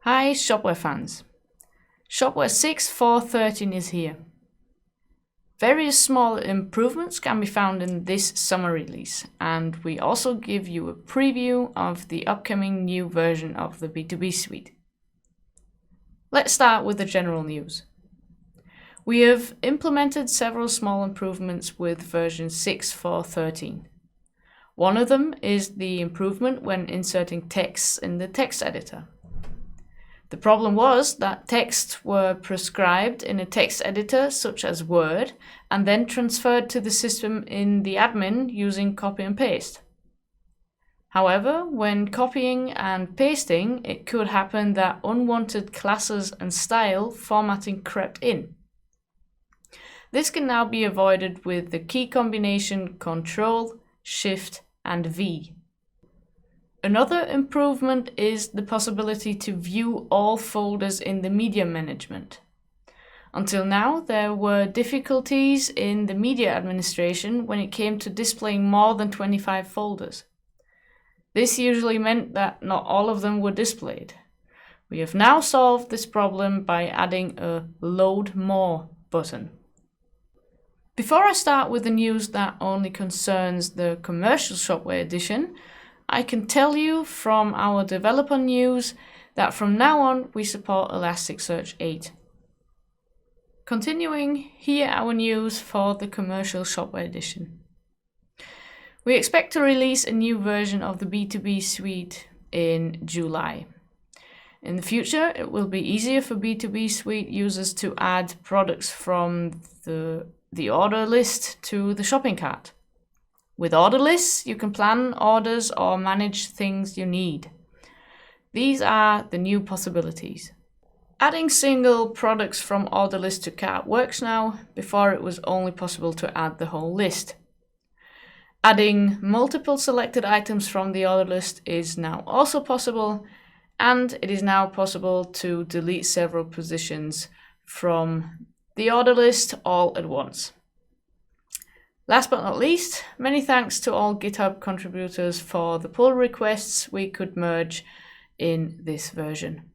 Hi Shopware fans. Shopware 6.4.13 is here. Various small improvements can be found in this summer release, and we also give you a preview of the upcoming new version of the B2b Suite. Let's start with the general news. We have implemented several small improvements with version 6.4.13. One of them is the improvement when inserting texts in the text editor. The problem was that texts were prescribed in a text editor such as Word and then transferred to the system in the admin using copy and paste. However, when copying and pasting, it could happen that unwanted classes and style formatting crept in. This can now be avoided with the key combination Ctrl, Shift and V. Another improvement is the possibility to view all folders in the media management. Until now, there were difficulties in the media administration when it came to displaying more than 25 folders. This usually meant that not all of them were displayed. We have now solved this problem by adding a Load More button. Before I start with the news that only concerns the commercial Shopware edition, I can tell you from our developer news that from now on we support Elasticsearch 8. Continuing, here our news for the commercial Shopware edition. We expect to release a new version of the B2b Suite in July. In the future, it will be easier for B2b Suite users to add products from the order list to the shopping cart. With order lists, you can plan orders or manage things you need. These are the new possibilities. Adding single products from order list to cart works now. Before it was only possible to add the whole list. Adding multiple selected items from the order list is now also possible, and it is now possible to delete several positions from the order list all at once. Last but not least, many thanks to all GitHub contributors for the pull requests we could merge in this version.